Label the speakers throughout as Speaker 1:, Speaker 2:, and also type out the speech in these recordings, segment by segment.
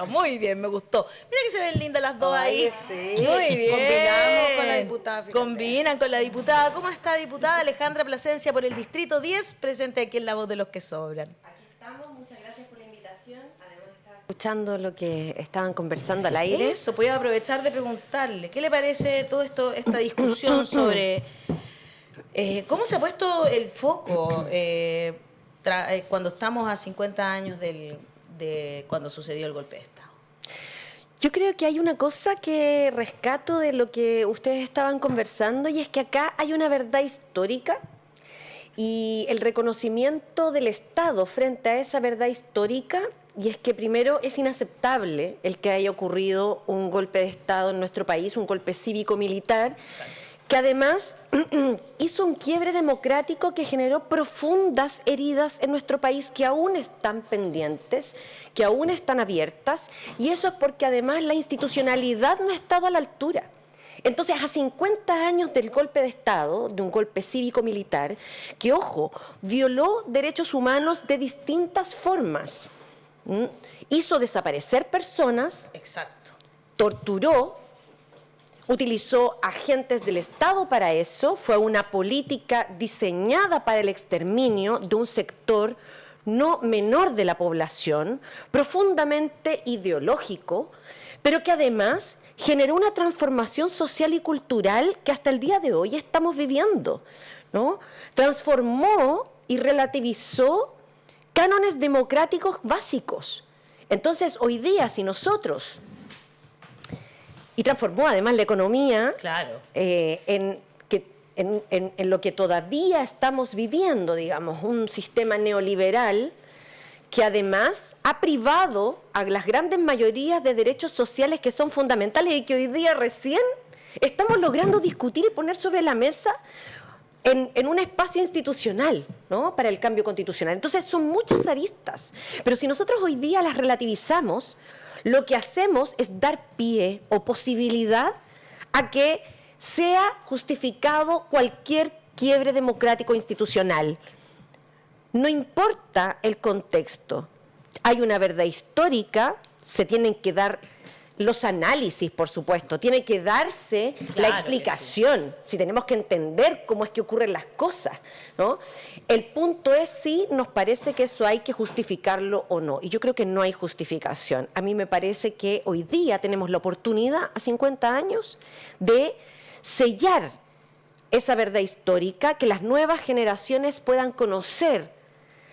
Speaker 1: Muy bien, me gustó. Mira que se ven lindas las dos ahí.
Speaker 2: Sí.
Speaker 1: Muy bien.
Speaker 2: Combinamos con la diputada. Fíjate.
Speaker 1: Combinan con la diputada. ¿Cómo está, diputada Alejandra Plasencia por el Distrito 10? Presente aquí en La Voz de los que Sobran.
Speaker 3: Aquí estamos, muchas gracias por la invitación. Además estaba escuchando lo que estaban conversando al aire.
Speaker 1: Eso, voy a aprovechar de preguntarle, ¿qué le parece todo esto, esta discusión sobre cómo se ha puesto el foco cuando estamos a 50 años de cuando sucedió el golpe de Estado?
Speaker 3: Yo creo que hay una cosa que rescato de lo que ustedes estaban conversando, y es que acá hay una verdad histórica y el reconocimiento del Estado frente a esa verdad histórica. Y es que primero es inaceptable el que haya ocurrido un golpe de Estado en nuestro país, un golpe cívico-militar, que además hizo un quiebre democrático que generó profundas heridas en nuestro país que aún están pendientes, que aún están abiertas, y eso es porque además la institucionalidad no ha estado a la altura. Entonces, a 50 años del golpe de Estado, de un golpe cívico-militar, que, ojo, violó derechos humanos de distintas formas, hizo desaparecer personas,
Speaker 1: exacto,
Speaker 3: torturó, utilizó agentes del Estado para eso, fue una política diseñada para el exterminio de un sector no menor de la población, profundamente ideológico, pero que además generó una transformación social y cultural que hasta el día de hoy estamos viviendo, ¿no? Transformó y relativizó cánones democráticos básicos. Entonces, hoy día, si nosotros... Y transformó además la economía,
Speaker 1: claro,
Speaker 3: en lo que todavía estamos viviendo, digamos, un sistema neoliberal que además ha privado a las grandes mayorías de derechos sociales que son fundamentales y que hoy día recién estamos logrando discutir y poner sobre la mesa en un espacio institucional, ¿no?, para el cambio constitucional. Entonces son muchas aristas, pero si nosotros hoy día las relativizamos, lo que hacemos es dar pie o posibilidad a que sea justificado cualquier quiebre democrático institucional. No importa el contexto, hay una verdad histórica, se tienen que dar los análisis, por supuesto, tiene que darse la explicación, si tenemos que entender cómo es que ocurren las cosas, ¿no? El punto es si nos parece que eso hay que justificarlo o no, y yo creo que no hay justificación. A mí me parece que hoy día tenemos la oportunidad, a 50 años, de sellar esa verdad histórica, que las nuevas generaciones puedan conocer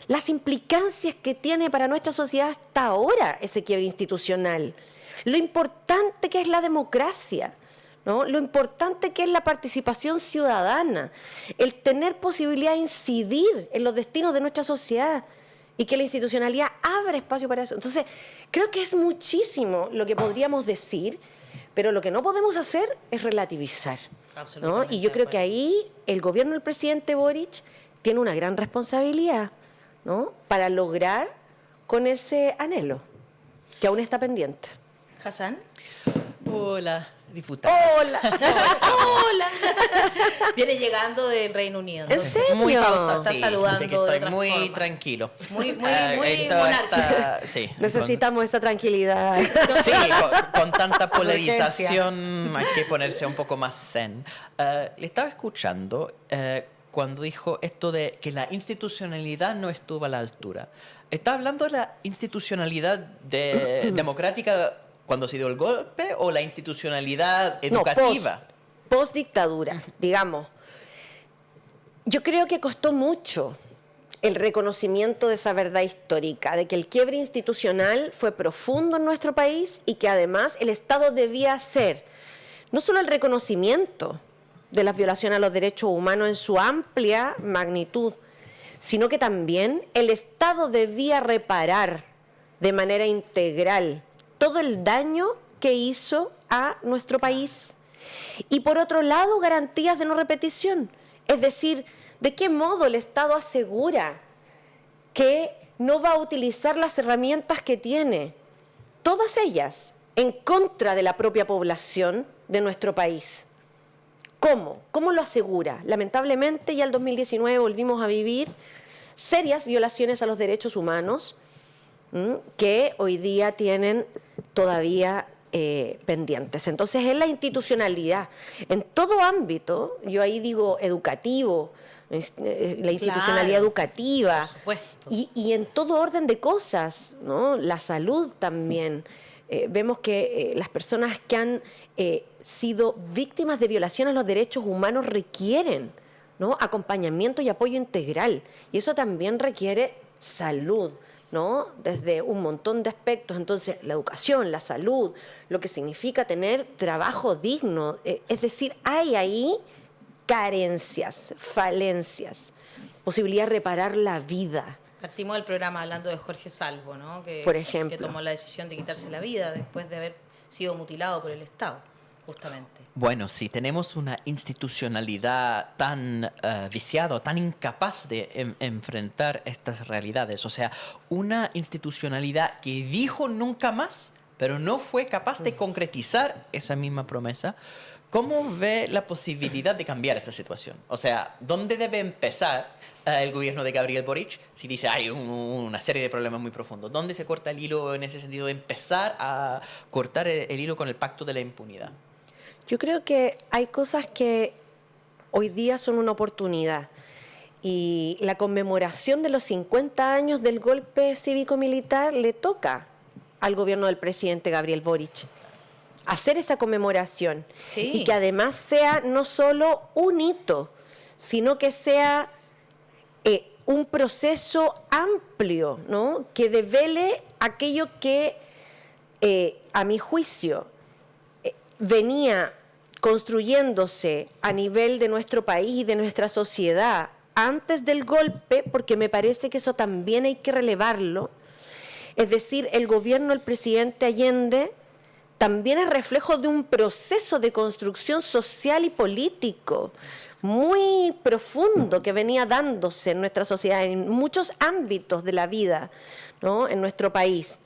Speaker 3: las implicancias que tiene para nuestra sociedad hasta ahora ese quiebre institucional, lo importante que es la democracia, ¿no?, lo importante que es la participación ciudadana, el tener posibilidad de incidir en los destinos de nuestra sociedad y que la institucionalidad abra espacio para eso. Entonces, creo que es muchísimo lo que podríamos decir, pero lo que no podemos hacer es relativizar, ¿no? Y yo creo que ahí el gobierno del presidente Boric tiene una gran responsabilidad, ¿no?, para lograr con ese anhelo que aún está pendiente.
Speaker 1: Hassan.
Speaker 4: Hola, diputada.
Speaker 3: Hola.
Speaker 1: Hola. Viene llegando del Reino Unido.
Speaker 3: ¿En serio?
Speaker 4: Muy pausado.
Speaker 1: Está
Speaker 4: Sí,
Speaker 1: saludando
Speaker 4: así que
Speaker 1: de
Speaker 4: estoy
Speaker 1: otras
Speaker 4: muy
Speaker 1: formas.
Speaker 4: tranquilo.
Speaker 1: Muy monárquico.
Speaker 4: Sí,
Speaker 3: Necesitamos esa tranquilidad.
Speaker 4: sí, con tanta polarización hay que ponerse un poco más zen. Le estaba escuchando cuando dijo esto de que la institucionalidad no estuvo a la altura. ¿Está hablando de la institucionalidad democrática cuando se dio el golpe o la institucionalidad educativa?
Speaker 3: No, post dictadura, digamos. Yo creo que costó mucho el reconocimiento de esa verdad histórica, de que el quiebre institucional fue profundo en nuestro país y que además el Estado debía hacer no solo el reconocimiento de las violaciones a los derechos humanos en su amplia magnitud, sino que también el Estado debía reparar de manera integral todo el daño que hizo a nuestro país. Y por otro lado, garantías de no repetición. Es decir, ¿de qué modo el Estado asegura que no va a utilizar las herramientas que tiene, todas ellas, en contra de la propia población de nuestro país? ¿Cómo? ¿Cómo lo asegura? Lamentablemente ya el 2019 volvimos a vivir serias violaciones a los derechos humanos que hoy día tienen todavía pendientes. Entonces, es la institucionalidad. En todo ámbito, yo ahí digo educativo, la institucionalidad educativa,
Speaker 1: por supuesto.
Speaker 3: y en todo orden de cosas, ¿no? La salud también. Vemos que las personas que han sido víctimas de violación a los derechos humanos requieren, ¿no?, acompañamiento y apoyo integral. Y eso también requiere salud, ¿no?, desde un montón de aspectos. Entonces, la educación, la salud, lo que significa tener trabajo digno. Es decir, hay ahí carencias, falencias, posibilidad de reparar la vida.
Speaker 1: Partimos del programa hablando de Jorge Salvo, ¿no?
Speaker 3: Por ejemplo.
Speaker 1: Que tomó la decisión de quitarse la vida después de haber sido mutilado por el Estado, justamente.
Speaker 4: Bueno, si tenemos una institucionalidad tan viciada, tan incapaz de enfrentar estas realidades, o sea, una institucionalidad que dijo nunca más, pero no fue capaz de concretizar esa misma promesa, ¿cómo ve la posibilidad de cambiar esa situación? O sea, ¿dónde debe empezar el gobierno de Gabriel Boric si dice hay una serie de problemas muy profundos? ¿Dónde se corta el hilo en ese sentido de empezar a cortar el hilo con el pacto de la impunidad?
Speaker 3: Yo creo que hay cosas que hoy día son una oportunidad. Y la conmemoración de los 50 años del golpe cívico-militar le toca al gobierno del presidente Gabriel Boric hacer esa conmemoración.
Speaker 1: Sí.
Speaker 3: Y que además sea no solo un hito, sino que sea un proceso amplio, ¿no?, que devele aquello que, a mi juicio, venía construyéndose a nivel de nuestro país y de nuestra sociedad antes del golpe, porque me parece que eso también hay que relevarlo. Es decir, el gobierno del presidente Allende también es reflejo de un proceso de construcción social y político muy profundo que venía dándose en nuestra sociedad, en muchos ámbitos de la vida, ¿no?, en nuestro país.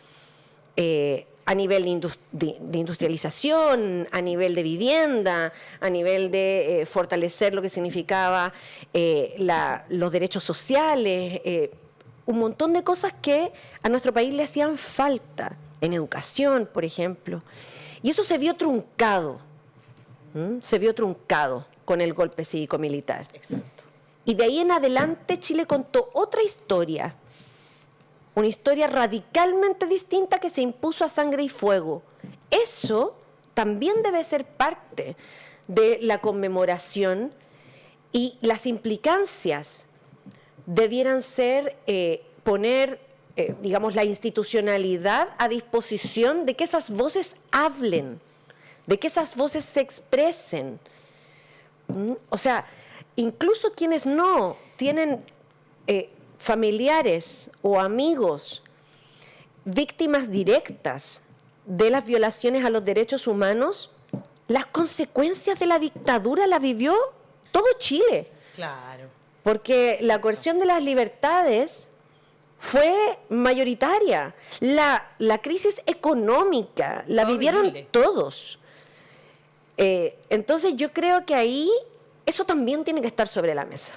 Speaker 3: A nivel de industrialización, a nivel de vivienda, a nivel de fortalecer lo que significaba los derechos sociales, un montón de cosas que a nuestro país le hacían falta, en educación, por ejemplo. Y eso se vio truncado, con el golpe cívico-militar.
Speaker 1: Exacto.
Speaker 3: Y de ahí en adelante Chile contó otra historia, una historia radicalmente distinta que se impuso a sangre y fuego. Eso también debe ser parte de la conmemoración, y las implicancias debieran ser poner, digamos, la institucionalidad a disposición de que esas voces hablen, de que esas voces se expresen. O sea, incluso quienes no tienen familiares o amigos víctimas directas de las violaciones a los derechos humanos, las consecuencias de la dictadura la vivió todo Chile.
Speaker 1: Claro.
Speaker 3: Porque la coerción de las libertades fue mayoritaria. La crisis económica la vivieron
Speaker 1: horrible.
Speaker 3: todos. Entonces yo creo que ahí eso también tiene que estar sobre la mesa.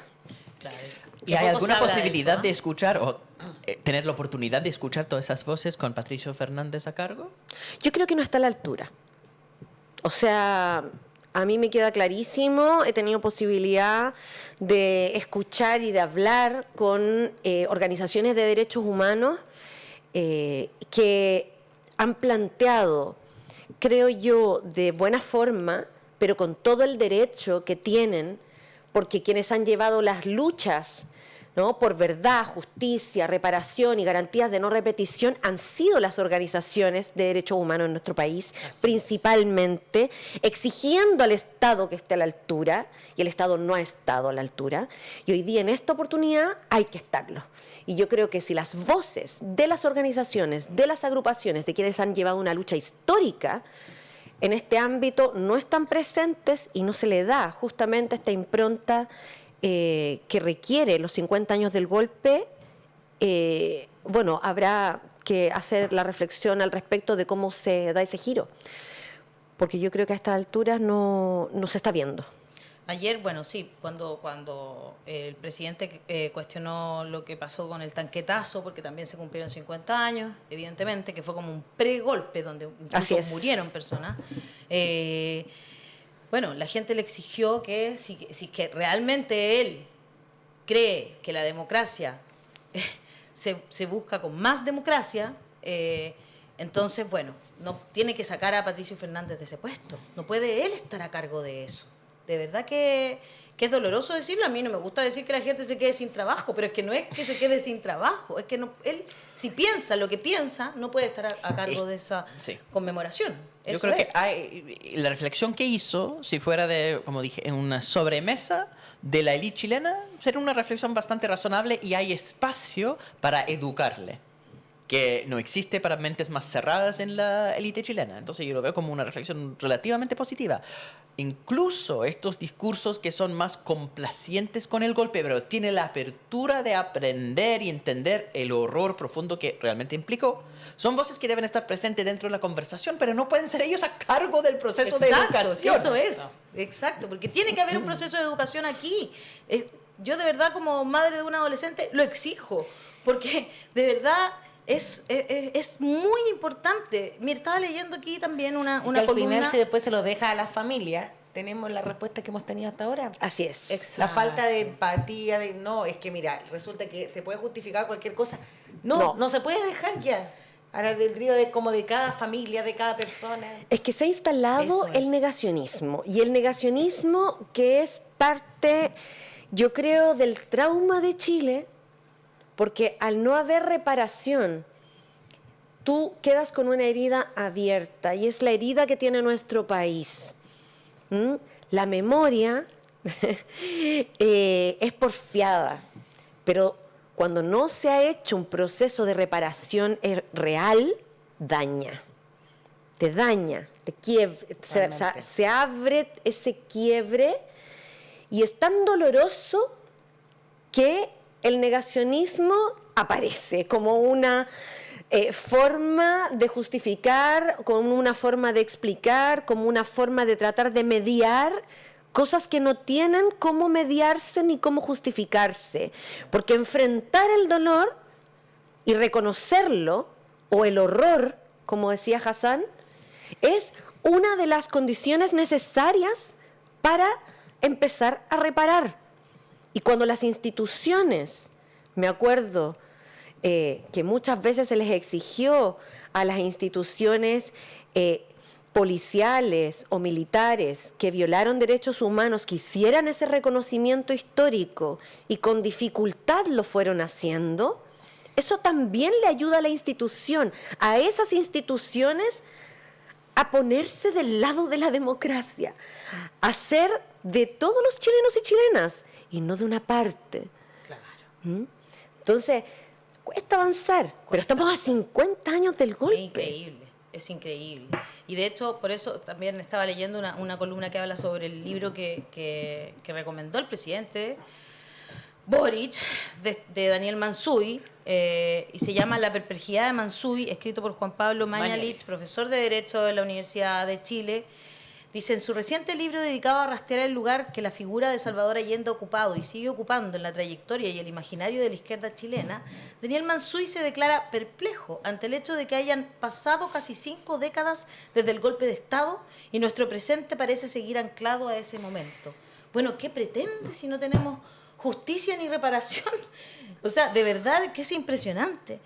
Speaker 1: Claro.
Speaker 4: ¿Y hay
Speaker 1: Poco se
Speaker 4: alguna
Speaker 1: habla de
Speaker 4: posibilidad
Speaker 1: eso,
Speaker 4: de escuchar o tener la oportunidad de escuchar todas esas voces con Patricio Fernández a cargo?
Speaker 3: Yo creo que no está a la altura. O sea, a mí me queda clarísimo, he tenido posibilidad de escuchar y de hablar con organizaciones de derechos humanos que han planteado, creo yo, de buena forma, pero con todo el derecho que tienen, porque quienes han llevado las luchas, ¿no?, por verdad, justicia, reparación y garantías de no repetición han sido las organizaciones de derechos humanos en nuestro país, principalmente exigiendo al Estado que esté a la altura, y el Estado no ha estado a la altura, y hoy día en esta oportunidad hay que estarlo. Y yo creo que si las voces de las organizaciones, de las agrupaciones, de quienes han llevado una lucha histórica en este ámbito no están presentes y no se le da justamente esta impronta que requiere los 50 años del golpe, bueno, habrá que hacer la reflexión al respecto de cómo se da ese giro, porque yo creo que a estas alturas no se está viendo.
Speaker 1: Ayer, bueno, sí, cuando el presidente cuestionó lo que pasó con el tanquetazo, porque también se cumplieron 50 años, evidentemente, que fue como un pregolpe donde incluso murieron personas. Bueno, la gente le exigió que si que realmente él cree que la democracia se busca con más democracia, entonces, bueno, no tiene que sacar a Patricio Fernández de ese puesto. No puede él estar a cargo de eso. De verdad que es doloroso decirlo. A mí no me gusta decir que la gente se quede sin trabajo, pero es que no es que se quede sin trabajo, es que no, él, si piensa lo que piensa, no puede estar a cargo de esa conmemoración. Yo creo que
Speaker 4: la reflexión que hizo, si fuera de, como dije, en una sobremesa de la élite chilena, sería una reflexión bastante razonable y hay espacio para educarle, que no existe para mentes más cerradas en la élite chilena. Entonces yo lo veo como una reflexión relativamente positiva. Incluso estos discursos que son más complacientes con el golpe, pero tiene la apertura de aprender y entender el horror profundo que realmente implicó, son voces que deben estar presentes dentro de la conversación, pero no pueden ser ellos a cargo del proceso de educación.
Speaker 1: Eso es, exacto, porque tiene que haber un proceso de educación aquí. Yo de verdad, como madre de un adolescente, lo exijo, porque de verdad es muy importante. Mira, estaba leyendo aquí también una
Speaker 2: que al
Speaker 1: columna.
Speaker 2: final, si después se lo deja a la familia, tenemos la respuesta que hemos tenido hasta ahora.
Speaker 3: Así es.
Speaker 1: Exacto.
Speaker 2: La falta de empatía, no, es que mira, resulta que se puede justificar cualquier cosa. No se puede dejar ya al albedrío como de cada familia, de cada persona.
Speaker 3: Es que se ha instalado el negacionismo, y el negacionismo que es parte, yo creo, del trauma de Chile, porque al no haber reparación, tú quedas con una herida abierta, y es la herida que tiene nuestro país. La memoria es porfiada, pero cuando no se ha hecho un proceso de reparación real, daña, te quiebra, se abre ese quiebre, y es tan doloroso que el negacionismo aparece como una forma de justificar, como una forma de explicar, como una forma de tratar de mediar cosas que no tienen cómo mediarse ni cómo justificarse. Porque enfrentar el dolor y reconocerlo, o el horror, como decía Hassan, es una de las condiciones necesarias para empezar a reparar. Y cuando las instituciones, me acuerdo que muchas veces se les exigió a las instituciones policiales o militares que violaron derechos humanos que hicieran ese reconocimiento histórico, y con dificultad lo fueron haciendo, eso también le ayuda a la institución, a esas instituciones, a ponerse del lado de la democracia, a ser de todos los chilenos y chilenas, y no de una parte.
Speaker 1: Claro.
Speaker 3: Entonces, cuesta avanzar, pero estamos a 50 años del golpe.
Speaker 1: Es increíble. Y de hecho, por eso también estaba leyendo una columna que habla sobre el libro que recomendó el presidente Boric, de Daniel Mansuy, y se llama La perplejidad de Mansuy, escrito por Juan Pablo Mañalich, profesor de Derecho de la Universidad de Chile. Dice, en su reciente libro dedicado a rastrear el lugar que la figura de Salvador Allende ha ocupado y sigue ocupando en la trayectoria y el imaginario de la izquierda chilena, Daniel Mansuy se declara perplejo ante el hecho de que hayan pasado casi 5 décadas desde el golpe de Estado y nuestro presente parece seguir anclado a ese momento. Bueno, ¿qué pretende si no tenemos justicia ni reparación? O sea, de verdad que es impresionante.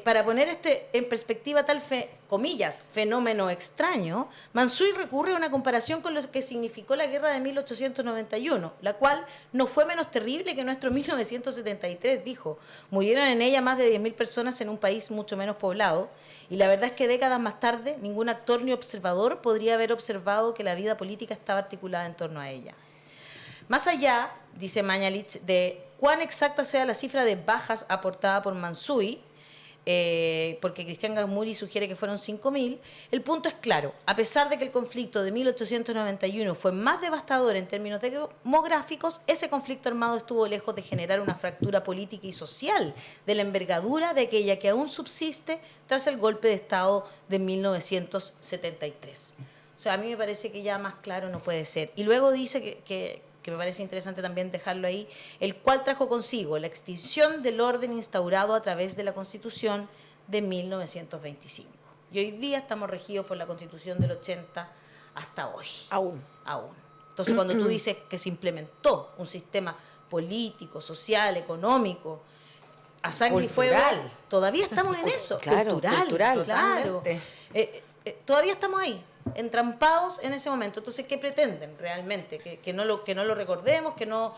Speaker 1: Para poner en perspectiva tal, comillas, fenómeno extraño, Mansuy recurre a una comparación con lo que significó la guerra de 1891, la cual no fue menos terrible que nuestro 1973, dijo. Murieron en ella más de 10.000 personas en un país mucho menos poblado, y la verdad es que décadas más tarde ningún actor ni observador podría haber observado que la vida política estaba articulada en torno a ella. Más allá, dice Mañalich, de cuán exacta sea la cifra de bajas aportada por Mansuy, porque Cristian Gamuri sugiere que fueron 5.000, el punto es claro. A pesar de que el conflicto de 1891 fue más devastador en términos demográficos, ese conflicto armado estuvo lejos de generar una fractura política y social de la envergadura de aquella que aún subsiste tras el golpe de Estado de 1973. O sea, a mí me parece que ya más claro no puede ser. Y luego dice que que me parece interesante también dejarlo ahí, el cual trajo consigo la extinción del orden instaurado a través de la Constitución de 1925. Y hoy día estamos regidos por la Constitución del 80 hasta hoy.
Speaker 3: Aún.
Speaker 1: Entonces, cuando tú dices que se implementó un sistema político, social, económico, a sangre
Speaker 2: Cultural.
Speaker 1: y fuego, todavía estamos en eso.
Speaker 3: Claro, cultural,
Speaker 1: claro.
Speaker 2: totalmente.
Speaker 1: Todavía estamos ahí, entrampados en ese momento. Entonces, ¿qué pretenden realmente? Que no lo recordemos, que no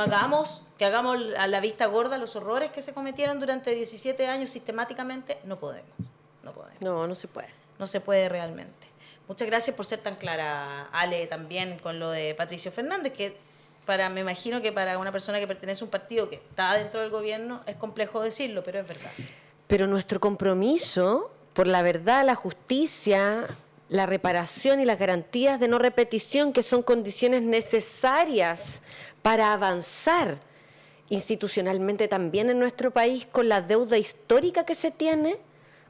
Speaker 1: hagamos, que hagamos a la vista gorda los horrores que se cometieron durante 17 años sistemáticamente. No podemos.
Speaker 3: No se puede.
Speaker 1: No se puede realmente. Muchas gracias por ser tan clara, Ale, también con lo de Patricio Fernández, que me imagino que para una persona que pertenece a un partido que está dentro del gobierno es complejo decirlo, pero es verdad.
Speaker 3: Pero nuestro compromiso por la verdad, la justicia, la reparación y las garantías de no repetición, que son condiciones necesarias para avanzar institucionalmente también en nuestro país, con la deuda histórica que se tiene,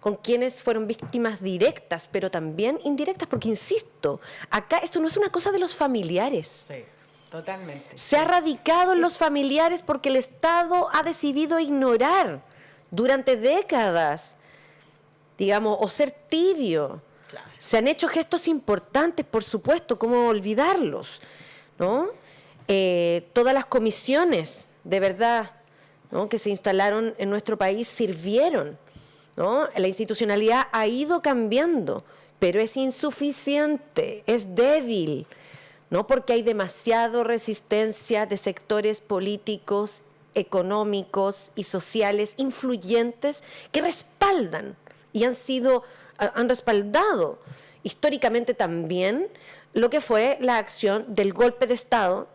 Speaker 3: con quienes fueron víctimas directas, pero también indirectas, porque insisto, acá esto no es una cosa de los familiares.
Speaker 2: Sí, totalmente.
Speaker 3: Se ha radicado en los familiares porque el Estado ha decidido ignorar durante décadas, digamos, o ser tibio.
Speaker 1: Claro.
Speaker 3: Se han hecho gestos importantes, por supuesto, ¿cómo olvidarlos? ¿No? Todas las comisiones, de verdad, ¿no?, que se instalaron en nuestro país sirvieron, ¿no? La institucionalidad ha ido cambiando, pero es insuficiente, es débil, ¿no? Porque hay demasiada resistencia de sectores políticos, económicos y sociales influyentes que respaldan y han respaldado históricamente también lo que fue la acción del golpe de Estado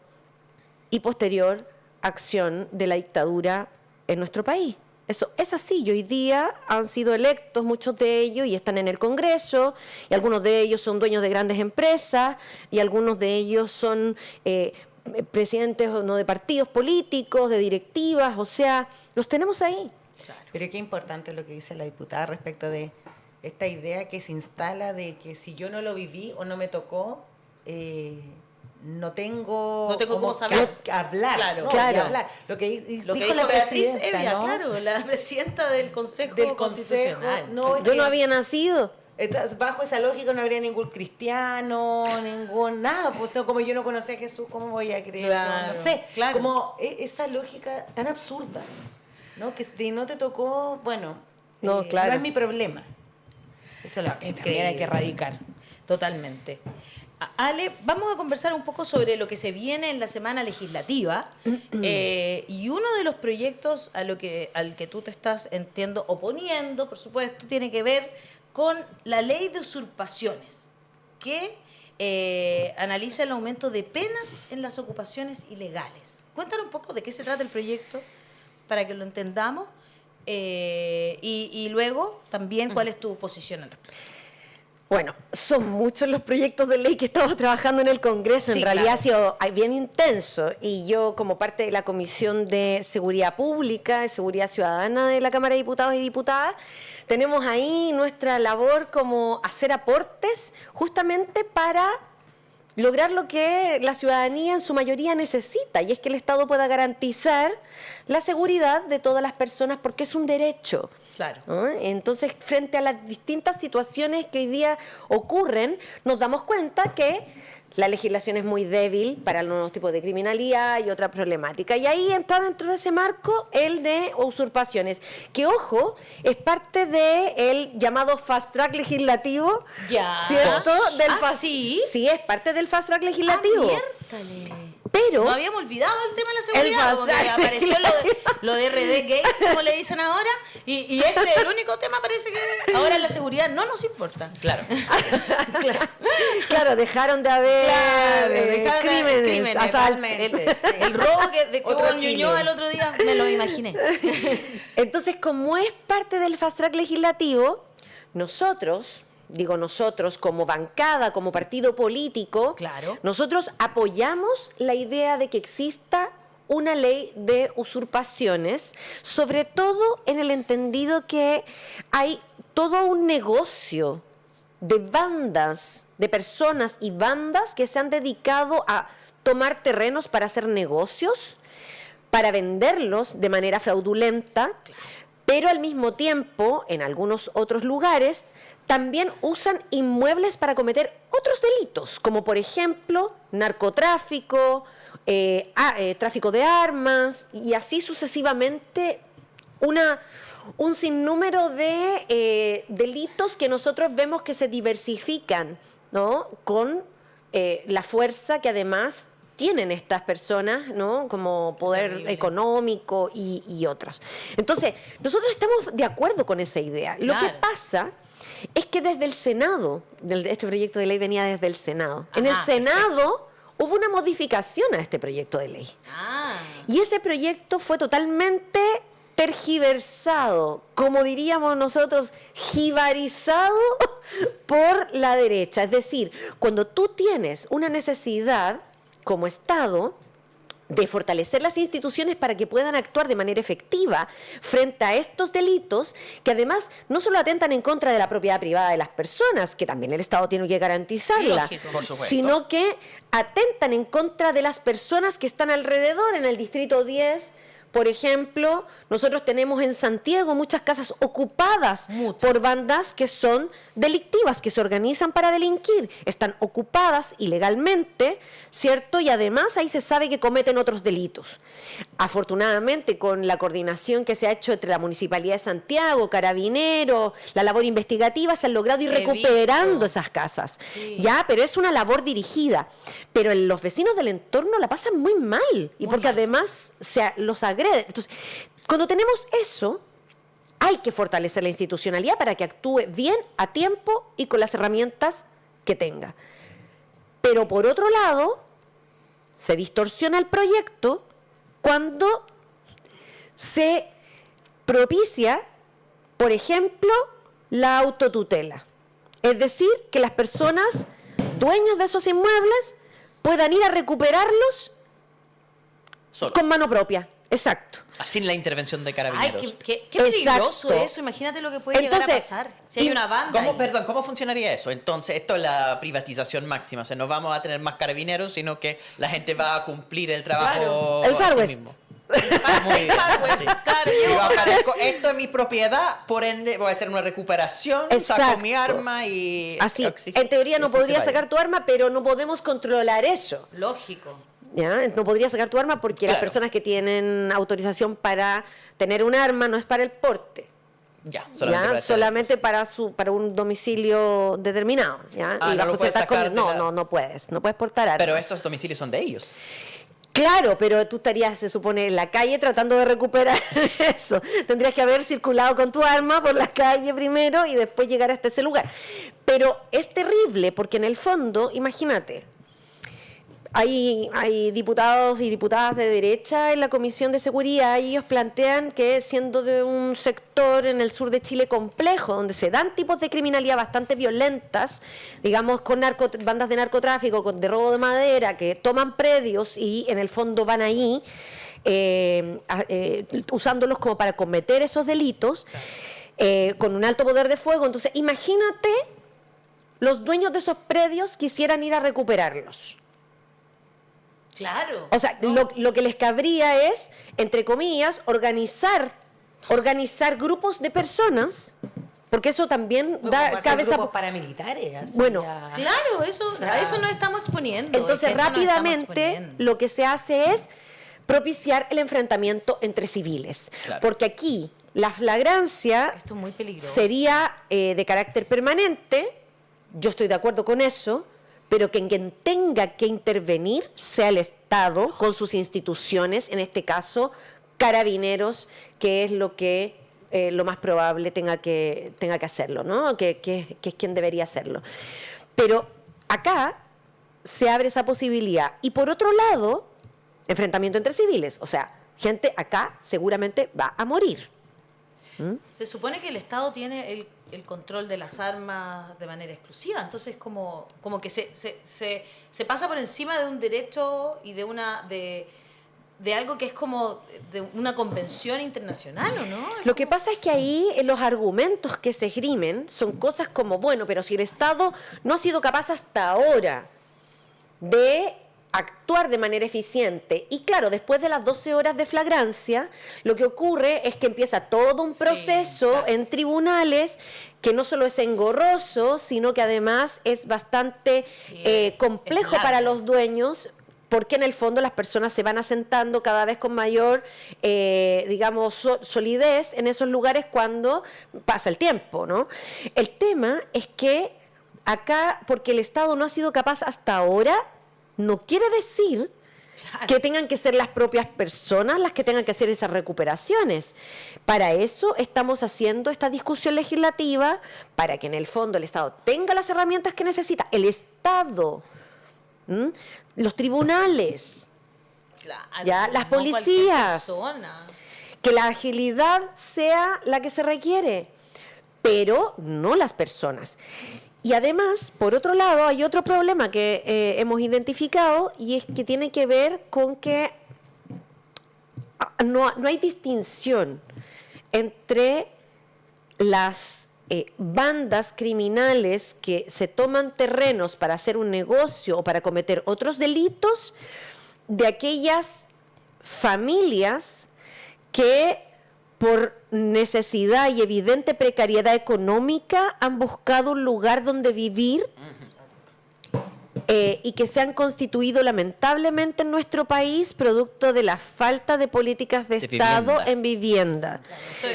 Speaker 3: y posterior acción de la dictadura en nuestro país. Eso es así, y hoy día han sido electos muchos de ellos y están en el Congreso, y algunos de ellos son dueños de grandes empresas, y algunos de ellos son presidentes no de partidos políticos, de directivas, o sea, los tenemos ahí.
Speaker 1: Claro.
Speaker 2: Pero qué importante lo que dice la diputada respecto de esta idea que se instala de que si yo no lo viví o no me tocó, no tengo
Speaker 1: cómo saber.
Speaker 2: Hablar.
Speaker 1: Claro.
Speaker 2: ¿no?
Speaker 3: Claro.
Speaker 2: Y hablar. Lo que
Speaker 1: Lo que
Speaker 2: dijo la
Speaker 1: Beatriz
Speaker 2: presidenta,
Speaker 1: Evia,
Speaker 2: ¿no?
Speaker 1: claro, la presidenta del Consejo Constitucional.
Speaker 2: No,
Speaker 3: Yo no había nacido.
Speaker 2: Entonces, bajo esa lógica no habría ningún cristiano, nada, pues no, como yo no conocía a Jesús, ¿cómo voy a creer?
Speaker 1: Claro,
Speaker 2: no sé,
Speaker 1: claro.
Speaker 2: como esa lógica tan absurda, ¿no? Que si no te tocó, bueno,
Speaker 3: No, claro.
Speaker 2: no es mi problema. Eso es lo que también hay que erradicar.
Speaker 1: Totalmente. Ale, vamos a conversar un poco sobre lo que se viene en la semana legislativa y uno de los proyectos al que tú te estás, entiendo, oponiendo, por supuesto, tiene que ver con la ley de usurpaciones, que analiza el aumento de penas en las ocupaciones ilegales. Cuéntanos un poco de qué se trata el proyecto para que lo entendamos y luego también cuál es tu posición al respecto.
Speaker 3: Bueno, son muchos los proyectos de ley que estamos trabajando en el Congreso.
Speaker 1: Sí,
Speaker 3: en realidad
Speaker 1: claro.
Speaker 3: ha sido bien intenso. Y yo, como parte de la Comisión de Seguridad Pública, de Seguridad Ciudadana de la Cámara de Diputados y Diputadas, tenemos ahí nuestra labor como hacer aportes justamente para lograr lo que la ciudadanía en su mayoría necesita, y es que el Estado pueda garantizar la seguridad de todas las personas porque es un derecho.
Speaker 1: Claro.
Speaker 3: ¿No? Entonces, frente a las distintas situaciones que hoy día ocurren, nos damos cuenta que la legislación es muy débil para los nuevos tipos de criminalidad y otra problemática. Y ahí entra dentro de ese marco el de usurpaciones, que, ojo, es parte del llamado fast track legislativo,
Speaker 1: Ya.
Speaker 3: ¿cierto?
Speaker 1: ¿Sí?
Speaker 3: Sí, es parte del fast track legislativo.
Speaker 1: Miércale.
Speaker 3: Pero
Speaker 1: No habíamos olvidado el tema de la seguridad,
Speaker 3: fast
Speaker 1: como que
Speaker 3: track.
Speaker 1: apareció lo de RD Gate, como le dicen ahora, y este es el único tema, parece que ahora la seguridad no nos importa.
Speaker 4: Claro.
Speaker 3: claro, dejaron de haber
Speaker 1: Dejaron de haber crímenes,
Speaker 3: asaltos.
Speaker 1: El robo que hubo
Speaker 2: Otro
Speaker 1: en Ñuñoa
Speaker 2: Chile.
Speaker 1: el otro día, me lo imaginé.
Speaker 3: Entonces, como es parte del fast track legislativo, nosotros como bancada, como partido político,
Speaker 1: Claro.
Speaker 3: nosotros apoyamos la idea de que exista una ley de usurpaciones, sobre todo en el entendido que hay todo un negocio de bandas, de personas y bandas que se han dedicado a tomar terrenos para hacer negocios, para venderlos de manera fraudulenta, pero al mismo tiempo, en algunos otros lugares, también usan inmuebles para cometer otros delitos, como por ejemplo narcotráfico, tráfico de armas y así sucesivamente un sinnúmero de delitos que nosotros vemos que se diversifican, ¿no? Con la fuerza que además tienen estas personas, ¿no? Como poder
Speaker 1: Terrible.
Speaker 3: económico y otros. Entonces, nosotros estamos de acuerdo con esa idea. Lo que
Speaker 1: Claro.
Speaker 3: pasa es que desde el Senado, este proyecto de ley venía desde el Senado. En el
Speaker 1: Ajá,
Speaker 3: Senado hubo una modificación a este proyecto de ley.
Speaker 1: Ah,
Speaker 3: Y ese proyecto fue totalmente tergiversado, como diríamos nosotros, jibarizado por la derecha. Es decir, cuando tú tienes una necesidad como Estado de fortalecer las instituciones para que puedan actuar de manera efectiva frente a estos delitos, que además no solo atentan en contra de la propiedad privada de las personas, que también el Estado tiene que garantizarla,
Speaker 1: Lógico.
Speaker 4: Por supuesto.
Speaker 3: sino que atentan en contra de las personas que están alrededor. En el Distrito 10, por ejemplo, nosotros tenemos en Santiago muchas casas ocupadas
Speaker 1: Muchas.
Speaker 3: por bandas que son delictivas, que se organizan para delinquir. Están ocupadas ilegalmente, ¿cierto? Y además ahí se sabe que cometen otros delitos. Afortunadamente, con la coordinación que se ha hecho entre la Municipalidad de Santiago, Carabineros, la labor investigativa, se han logrado ir
Speaker 1: He
Speaker 3: recuperando
Speaker 1: visto.
Speaker 3: esas casas.
Speaker 1: Sí.
Speaker 3: Ya, pero es una labor dirigida. Pero los vecinos del entorno la pasan muy mal. Y
Speaker 1: Muy
Speaker 3: porque
Speaker 1: mal.
Speaker 3: además los agreden. Entonces, cuando tenemos eso, hay que fortalecer la institucionalidad para que actúe bien, a tiempo y con las herramientas que tenga. Pero por otro lado, se distorsiona el proyecto cuando se propicia, por ejemplo, la autotutela. Es decir, que las personas dueños de esos inmuebles puedan ir a recuperarlos
Speaker 4: Solo.
Speaker 3: con mano propia. Exacto.
Speaker 4: Sin la intervención de
Speaker 1: ay,
Speaker 4: carabineros.
Speaker 1: qué peligroso
Speaker 3: Exacto.
Speaker 1: eso. Imagínate lo que puede llegar a
Speaker 3: Entonces,
Speaker 1: pasar. Si hay una banda. ahí.
Speaker 4: Perdón, ¿cómo funcionaría eso? Entonces, esto es la privatización máxima. O sea, no vamos a tener más carabineros, sino que la gente va a cumplir el trabajo
Speaker 3: Claro. El
Speaker 4: a
Speaker 3: Far
Speaker 4: sí
Speaker 3: West.
Speaker 4: mismo. Muy bien.
Speaker 1: Far West,
Speaker 4: Sí.
Speaker 1: claro,
Speaker 4: Yo
Speaker 1: yo-
Speaker 4: aparezco, esto es mi propiedad, por ende voy a hacer una recuperación, saco
Speaker 3: Exacto.
Speaker 4: mi arma y...
Speaker 3: Así,
Speaker 4: exijo
Speaker 3: en teoría no
Speaker 4: que se
Speaker 3: podrías
Speaker 4: vaya.
Speaker 3: sacar tu arma, pero no podemos controlar eso.
Speaker 1: Lógico.
Speaker 3: ¿Ya? No podrías sacar tu arma porque las
Speaker 4: Claro.
Speaker 3: personas que tienen autorización para tener un arma no es para el porte.
Speaker 4: Ya,
Speaker 3: ¿Ya?
Speaker 4: solamente para hacer-
Speaker 3: Solamente para un domicilio determinado. ¿Ya?
Speaker 4: Ah,
Speaker 3: Y
Speaker 4: no lo
Speaker 3: bajo
Speaker 4: puedes
Speaker 3: ciertas
Speaker 4: sacar de
Speaker 3: condiciones.
Speaker 4: la-
Speaker 3: No puedes. No puedes portar armas.
Speaker 4: Pero esos domicilios son de ellos.
Speaker 3: Claro, pero tú estarías, se supone, en la calle tratando de recuperar eso. Tendrías que haber circulado con tu arma por la calle primero y después llegar hasta ese lugar. Pero es terrible porque en el fondo, imagínate, hay diputados y diputadas de derecha en la Comisión de Seguridad y ellos plantean que siendo de un sector en el sur de Chile complejo, donde se dan tipos de criminalidad bastante violentas, digamos con bandas de narcotráfico, de robo de madera, que toman predios y en el fondo van ahí usándolos como para cometer esos delitos, con un alto poder de fuego. Entonces, imagínate, los dueños de esos predios quisieran ir a recuperarlos.
Speaker 1: Claro.
Speaker 3: O sea,
Speaker 1: No.
Speaker 3: lo que les cabría es, entre comillas, organizar grupos de personas, porque eso también
Speaker 2: Cabe
Speaker 3: cabeza.
Speaker 2: grupos paramilitares. así
Speaker 3: Bueno,
Speaker 2: ya.
Speaker 1: Claro, eso,
Speaker 2: O sea,
Speaker 1: a eso nos estamos exponiendo.
Speaker 3: Entonces,
Speaker 1: es que a eso nos estamos
Speaker 3: rápidamente,
Speaker 1: exponiendo.
Speaker 3: lo que se hace es propiciar el enfrentamiento entre civiles.
Speaker 4: Claro.
Speaker 3: Porque aquí la flagrancia
Speaker 1: Esto es muy peligroso.
Speaker 3: sería de carácter permanente, yo estoy de acuerdo con eso, pero que quien tenga que intervenir sea el Estado con sus instituciones, en este caso Carabineros, que es lo que lo más probable tenga que hacerlo, ¿no? Que es quien debería hacerlo. Pero acá se abre esa posibilidad. Y por otro lado, enfrentamiento entre civiles. O sea, gente acá seguramente va a morir.
Speaker 1: Se supone que el Estado tiene el control de las armas de manera exclusiva, entonces como que se pasa por encima de un derecho y de algo que es como de una convención internacional, ¿o no?
Speaker 3: Lo que pasa es que ahí los argumentos que se esgrimen son cosas como, bueno, pero si el Estado no ha sido capaz hasta ahora de actuar de manera eficiente. Y claro, después de las 12 horas de flagrancia, lo que ocurre es que empieza todo un proceso
Speaker 1: claro.
Speaker 3: en tribunales que no solo es engorroso, sino que además es bastante complejo
Speaker 1: es
Speaker 3: para
Speaker 1: largo.
Speaker 3: los dueños, porque en el fondo las personas se van asentando cada vez con mayor, digamos, solidez en esos lugares cuando pasa el tiempo, ¿no? El tema es que acá, porque el Estado no ha sido capaz hasta ahora, no quiere decir que tengan que ser las propias personas las que tengan que hacer esas recuperaciones. Para eso estamos haciendo esta discusión legislativa, para que en el fondo el Estado tenga las herramientas que necesita. El Estado, los tribunales,
Speaker 1: Claro,
Speaker 3: ya, las
Speaker 1: no cualquier
Speaker 3: policías.
Speaker 1: persona.
Speaker 3: Que la agilidad sea la que se requiere, pero no las personas. Y además, por otro lado, hay otro problema que hemos identificado y es que tiene que ver con que no hay distinción entre las bandas criminales que se toman terrenos para hacer un negocio o para cometer otros delitos de aquellas familias que por necesidad y evidente precariedad económica han buscado un lugar donde vivir y que se han constituido lamentablemente en nuestro país producto de la falta de políticas de Estado
Speaker 4: vivienda.
Speaker 3: en vivienda.
Speaker 1: Eso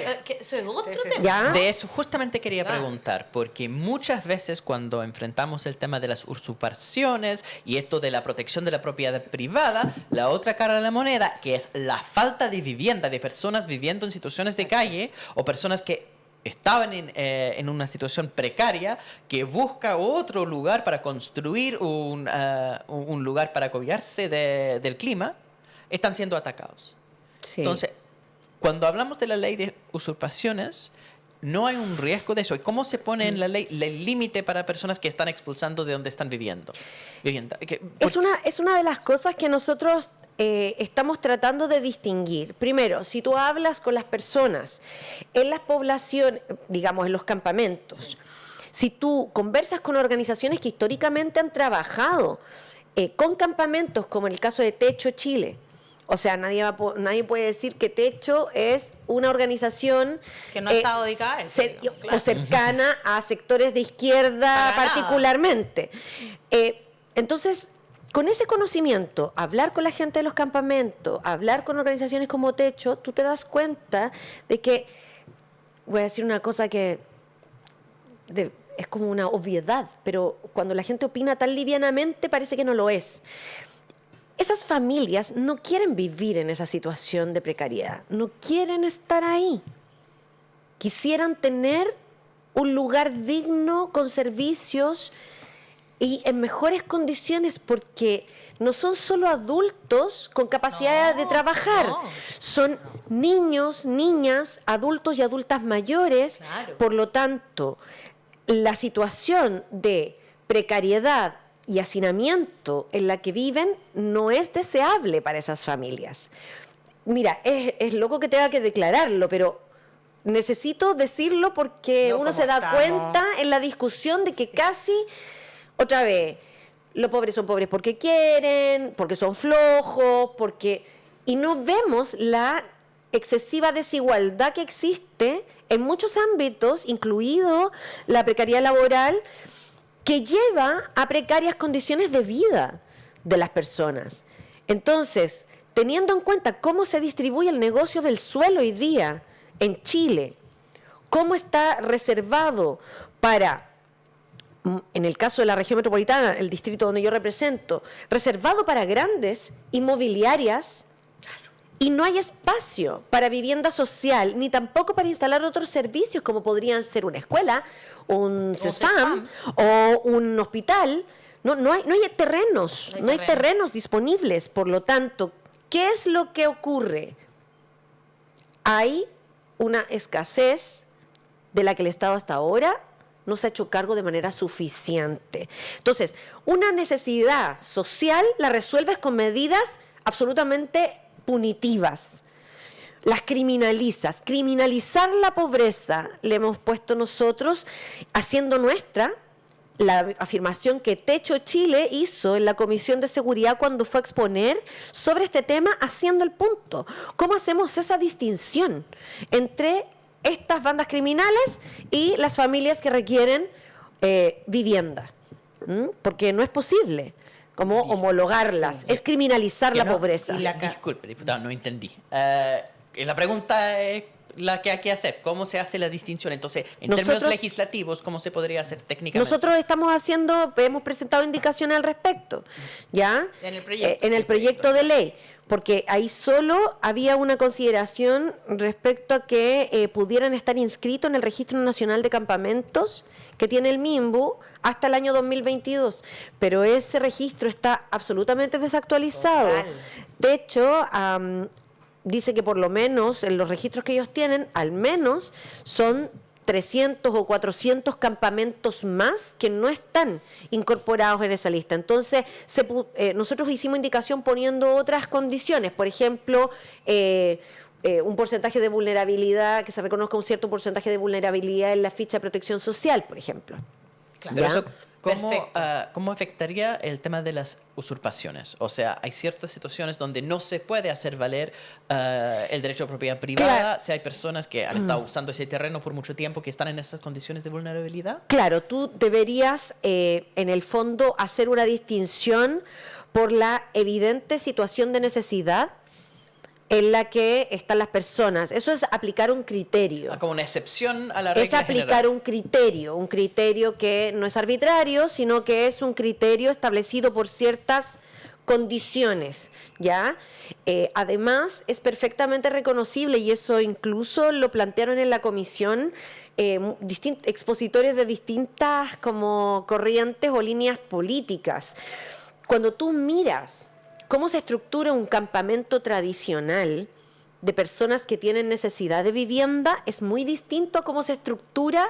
Speaker 1: es otro
Speaker 2: Sí, sí, sí.
Speaker 1: tema.
Speaker 3: ¿Ya?
Speaker 4: De eso justamente quería
Speaker 1: Claro.
Speaker 4: preguntar, porque muchas veces cuando enfrentamos el tema de las usurpaciones y esto de la protección de la propiedad privada, la otra cara de la moneda, que es la falta de vivienda, de personas viviendo en situaciones de calle o personas que estaban en una situación precaria, que busca otro lugar para construir un lugar para acobijarse del clima, están siendo atacados.
Speaker 3: Sí.
Speaker 4: Entonces, cuando hablamos de la ley de usurpaciones, no hay un riesgo de eso. ¿Y cómo se pone en la ley el límite para personas que están expulsando de donde están viviendo?
Speaker 3: Es una de las cosas que nosotros estamos tratando de distinguir. Primero, si tú hablas con las personas en las poblaciones, digamos, en los campamentos, si tú conversas con organizaciones que históricamente han trabajado con campamentos, como el caso de Techo Chile, o sea, nadie puede decir que Techo es una organización
Speaker 1: Que no está dedicada a eso, digamos, claro.
Speaker 3: o cercana a sectores de izquierda
Speaker 1: Para nada.
Speaker 3: particularmente. Entonces, con ese conocimiento, hablar con la gente de los campamentos, hablar con organizaciones como Techo, tú te das cuenta de que, voy a decir una cosa que es como una obviedad, pero cuando la gente opina tan livianamente parece que no lo es. Esas familias no quieren vivir en esa situación de precariedad, no quieren estar ahí. Quisieran tener un lugar digno, con servicios y en mejores condiciones, porque no son solo adultos con capacidad de trabajar,
Speaker 1: no.
Speaker 3: son niños, niñas, adultos y adultas mayores.
Speaker 1: Claro.
Speaker 3: Por lo tanto, la situación de precariedad y hacinamiento en la que viven no es deseable para esas familias. Mira, es loco que tenga que declararlo, pero necesito decirlo porque
Speaker 2: No,
Speaker 3: uno
Speaker 2: como
Speaker 3: se da
Speaker 2: estamos.
Speaker 3: cuenta en la discusión de que casi, otra vez, los pobres son pobres porque quieren, porque son flojos, y no vemos la excesiva desigualdad que existe en muchos ámbitos, incluido la precariedad laboral, que lleva a precarias condiciones de vida de las personas. Entonces, teniendo en cuenta cómo se distribuye el negocio del suelo hoy día en Chile, cómo está reservado para, en el caso de la región metropolitana, el distrito donde yo represento, reservado para grandes inmobiliarias, y no hay espacio para vivienda social, ni tampoco para instalar otros servicios como podrían ser una escuela, un CESFAM o un hospital. No hay terrenos, no hay terrenos disponibles. Por lo tanto, ¿qué es lo que ocurre? Hay una escasez de la que el Estado hasta ahora no se ha hecho cargo de manera suficiente. Entonces, una necesidad social la resuelves con medidas absolutamente punitivas. Las criminalizas. Criminalizar la pobreza le hemos puesto nosotros, haciendo nuestra la afirmación que Techo Chile hizo en la Comisión de Seguridad cuando fue a exponer sobre este tema, haciendo el punto. ¿Cómo hacemos esa distinción entre estas bandas criminales y las familias que requieren vivienda? Porque no es posible como homologarlas,
Speaker 2: Sí.
Speaker 3: es criminalizar la
Speaker 2: no,
Speaker 3: pobreza.
Speaker 2: y la
Speaker 4: Disculpe, diputado, no entendí. La pregunta es la que hay que hacer. ¿Cómo se hace la distinción? Entonces, en términos legislativos, ¿cómo se podría hacer técnicamente?
Speaker 3: Nosotros hemos presentado indicaciones al respecto, ¿ya?
Speaker 1: En el proyecto.
Speaker 3: En el proyecto de ley, porque ahí solo había una consideración respecto a que pudieran estar inscritos en el Registro Nacional de Campamentos que tiene el MIMBU hasta el año 2022, pero ese registro está absolutamente desactualizado.
Speaker 2: Total.
Speaker 3: De hecho, dice que por lo menos en los registros que ellos tienen, al menos son 300 o 400 campamentos más que no están incorporados en esa lista. Entonces, nosotros hicimos indicación poniendo otras condiciones, por ejemplo, un porcentaje de vulnerabilidad, que se reconozca un cierto porcentaje de vulnerabilidad en la ficha de protección social, por ejemplo.
Speaker 1: Claro.
Speaker 4: Pero
Speaker 3: ¿Ya?
Speaker 4: eso,
Speaker 1: Perfecto.
Speaker 4: ¿cómo afectaría el tema de las usurpaciones? O sea, hay ciertas situaciones donde no se puede hacer valer el derecho a propiedad privada.
Speaker 3: Claro.
Speaker 4: Si hay personas que han estado usando ese terreno por mucho tiempo que están en esas condiciones de vulnerabilidad.
Speaker 3: Claro, tú deberías, en el fondo, hacer una distinción por la evidente situación de necesidad en la que están las personas. Eso es aplicar un criterio.
Speaker 4: Como una excepción a la regla
Speaker 3: Es aplicar
Speaker 4: general.
Speaker 3: un criterio que no es arbitrario, sino que es un criterio establecido por ciertas condiciones, ¿ya? Además, es perfectamente reconocible, y eso incluso lo plantearon en la comisión expositores de distintas como corrientes o líneas políticas. Cuando tú miras cómo se estructura un campamento tradicional de personas que tienen necesidad de vivienda, es muy distinto a cómo se estructura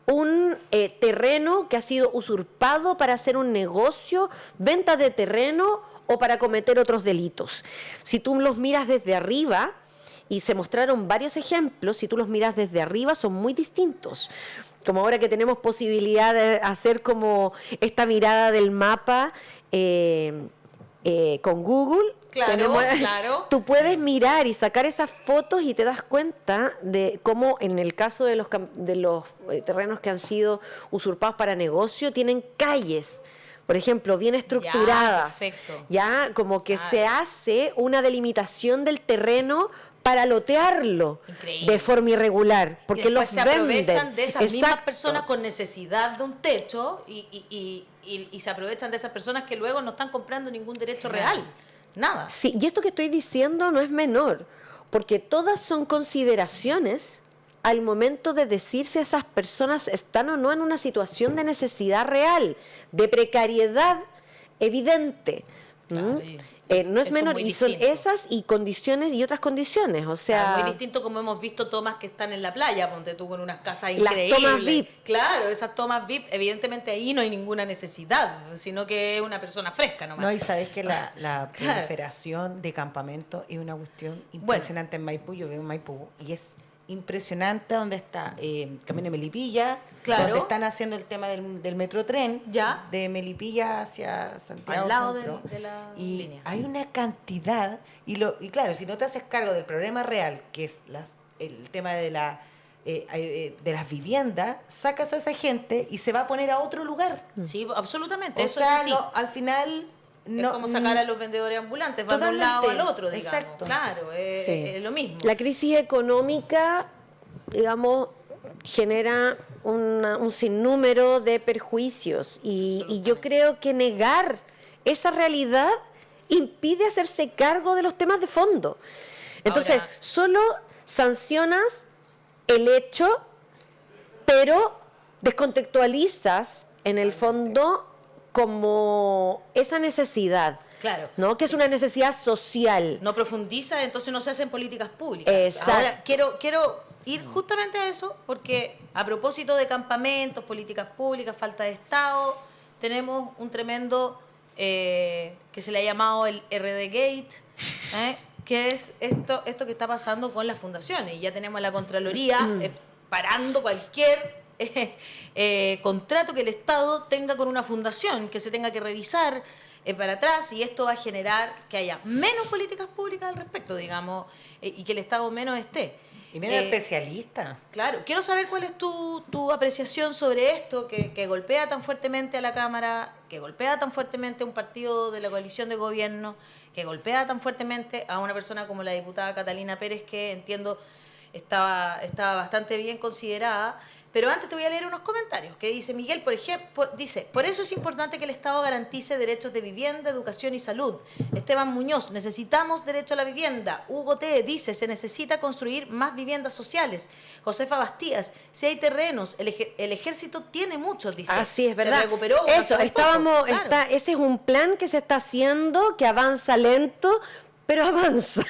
Speaker 3: un terreno que ha sido usurpado para hacer un negocio, venta de terreno o para cometer otros delitos. Si tú los miras desde arriba, y se mostraron varios ejemplos, si tú los miras desde arriba, son muy distintos. Como ahora que tenemos posibilidad de hacer como esta mirada del mapa con Google,
Speaker 1: Claro, claro.
Speaker 3: tú puedes mirar y sacar esas fotos y te das cuenta de cómo en el caso de los terrenos que han sido usurpados para negocio, tienen calles, por ejemplo, bien estructuradas.
Speaker 1: perfecto.
Speaker 3: Ya, como que
Speaker 1: Claro.
Speaker 3: se hace una delimitación del terreno para lotearlo
Speaker 1: Increíble.
Speaker 3: de forma irregular, porque
Speaker 1: Después
Speaker 3: los
Speaker 1: se aprovechan
Speaker 3: venden.
Speaker 1: de esas mismas
Speaker 3: Exacto.
Speaker 1: personas con necesidad de un techo y se aprovechan de esas personas que luego no están comprando ningún derecho real. Nada.
Speaker 3: Sí, y esto que estoy diciendo no es menor, porque todas son consideraciones al momento de decir si esas personas están o no en una situación de necesidad real, de precariedad evidente.
Speaker 1: Claro,
Speaker 3: ¿Mm?
Speaker 1: y
Speaker 3: No es
Speaker 1: eso
Speaker 3: menor,
Speaker 1: muy
Speaker 3: y son
Speaker 1: distinto.
Speaker 3: esas y condiciones y otras condiciones, o sea...
Speaker 1: Muy distinto como hemos visto tomas que están en la playa, ponte tú con unas casas
Speaker 3: Las
Speaker 1: increíbles.
Speaker 3: tomas VIP.
Speaker 1: Claro, esas tomas VIP, evidentemente ahí no hay ninguna necesidad, sino que es una persona fresca nomás.
Speaker 2: No, y sabes que la
Speaker 1: Claro.
Speaker 2: proliferación de campamentos es una cuestión impresionante en Maipú. Yo vivo en Maipú y es impresionante donde está Camino de Melipilla,
Speaker 1: Claro.
Speaker 2: donde están haciendo el tema del metrotren,
Speaker 1: Ya.
Speaker 2: de Melipilla hacia Santiago
Speaker 1: Al lado
Speaker 2: Centro.
Speaker 1: de la
Speaker 2: y
Speaker 1: línea.
Speaker 2: hay una cantidad, y claro, si no te haces cargo del problema real, que es el tema de las viviendas, sacas a esa gente y se va a poner a otro lugar.
Speaker 1: Sí, absolutamente.
Speaker 2: O
Speaker 1: Eso
Speaker 2: sea,
Speaker 1: es así.
Speaker 2: al final...
Speaker 1: Es como sacar a los vendedores ambulantes, van de un lado
Speaker 2: Totalmente,
Speaker 1: al otro, digamos.
Speaker 2: exacto.
Speaker 1: Claro, es,
Speaker 3: Sí.
Speaker 1: es lo mismo.
Speaker 3: La crisis económica, digamos, genera un sinnúmero de perjuicios y yo creo que negar esa realidad impide hacerse cargo de los temas de fondo. Entonces,
Speaker 1: Ahora-
Speaker 3: solo sancionas el hecho, pero descontextualizas en el fondo como esa necesidad,
Speaker 1: Claro.
Speaker 3: ¿no? Que es una necesidad social.
Speaker 1: No profundiza, entonces no se hacen políticas públicas.
Speaker 3: Exacto.
Speaker 1: Ahora, quiero ir justamente a eso, porque a propósito de campamentos, políticas públicas, falta de Estado, tenemos un tremendo que se le ha llamado el RD Gate, que es esto que está pasando con las fundaciones. Y ya tenemos a la Contraloría parando cualquier contrato que el Estado tenga con una fundación, que se tenga que revisar para atrás, y esto va a generar que haya menos políticas públicas al respecto, digamos, y que el Estado menos esté.
Speaker 2: Y menos especialista.
Speaker 1: Claro, quiero saber cuál es tu apreciación sobre esto, que golpea tan fuertemente a la Cámara, que golpea tan fuertemente a un partido de la coalición de gobierno, que golpea tan fuertemente a una persona como la diputada Catalina Pérez, que entiendo estaba bastante bien considerada. Pero antes te voy a leer unos comentarios que dice Miguel, por ejemplo, dice: por eso es importante que el Estado garantice derechos de vivienda, educación y salud. Esteban Muñoz: necesitamos derecho a la vivienda. Hugo T. dice: se necesita construir más viviendas sociales. Josefa Bastías: si hay terrenos, el ejército tiene muchos, dice.
Speaker 3: Así es, ¿verdad?
Speaker 1: Se recuperó.
Speaker 3: Eso, ese es un plan que se está haciendo, que avanza lento, pero avanza.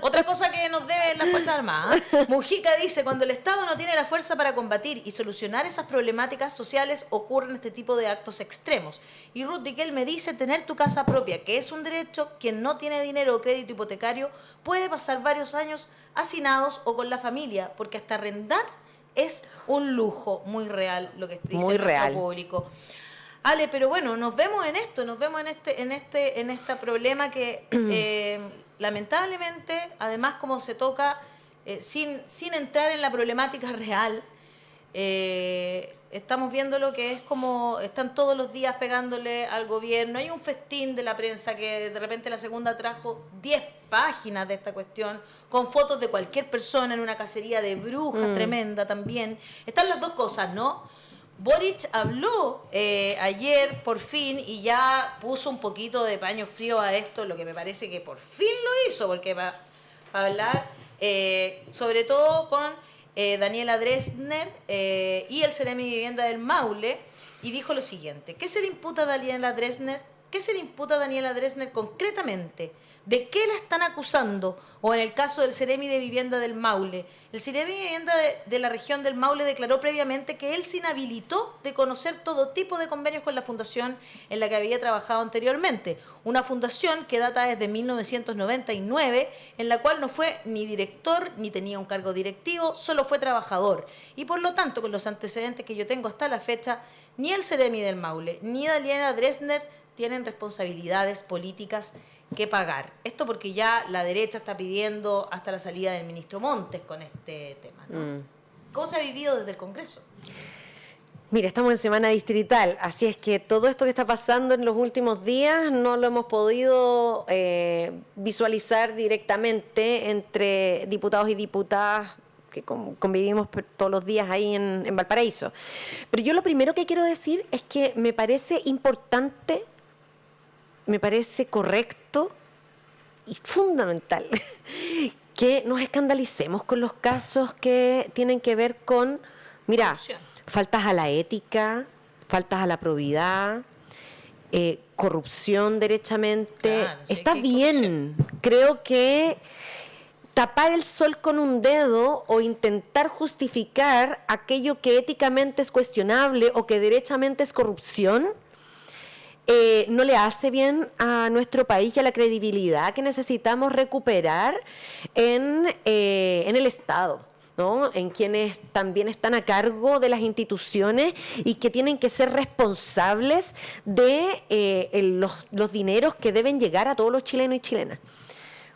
Speaker 1: Otra cosa que nos deben las Fuerzas Armadas. Mujica dice: cuando el Estado no tiene la fuerza para combatir y solucionar esas problemáticas sociales, ocurren este tipo de actos extremos. Y Ruth Riquelme dice: tener tu casa propia, que es un derecho, quien no tiene dinero o crédito hipotecario puede pasar varios años hacinados o con la familia, porque hasta arrendar es un lujo muy real, lo que dice nuestro público. Ale, pero bueno, nos vemos en esto, en este problema que lamentablemente, además como se toca sin entrar en la problemática real, estamos viendo lo que es como están todos los días pegándole al gobierno. Hay un festín de la prensa que de repente la segunda trajo 10 páginas de esta cuestión, con fotos de cualquier persona en una cacería de brujas tremenda también. Están las dos cosas, ¿no? Boric habló ayer por fin y ya puso un poquito de paño frío a esto, lo que me parece que por fin lo hizo, porque para hablar sobre todo con Daniela Dresner y el Seremi de Vivienda del Maule, y dijo lo siguiente: ¿qué se le imputa a Daniela Dresner? ¿Qué se le imputa a Daniela Dresner concretamente? ¿De qué la están acusando? O en el caso del Seremi de Vivienda del Maule, el Seremi de Vivienda de la región del Maule declaró previamente que él se inhabilitó de conocer todo tipo de convenios con la fundación en la que había trabajado anteriormente. Una fundación que data desde 1999, en la cual no fue ni director ni tenía un cargo directivo, solo fue trabajador. Y por lo tanto, con los antecedentes que yo tengo hasta la fecha, ni el Seremi del Maule ni Daniela Dresner tienen responsabilidades políticas que pagar. Esto porque ya la derecha está pidiendo hasta la salida del ministro Montes con este tema, ¿no? ¿Cómo se ha vivido desde el Congreso?
Speaker 3: Mira, estamos en semana distrital, así es que todo esto que está pasando en los últimos días no lo hemos podido visualizar directamente entre diputados y diputadas que convivimos todos los días ahí en Valparaíso. Pero yo lo primero que quiero decir es que me parece importante, me parece correcto y fundamental que nos escandalicemos con los casos que tienen que ver con, mira, faltas a la ética, faltas a la probidad, corrupción derechamente.
Speaker 1: Claro, sí,
Speaker 3: está bien, creo que tapar el sol con un dedo o intentar justificar aquello que éticamente es cuestionable o que derechamente es corrupción no le hace bien a nuestro país y a la credibilidad que necesitamos recuperar en el Estado, ¿no? En quienes también están a cargo de las instituciones y que tienen que ser responsables de los dineros que deben llegar a todos los chilenos y chilenas.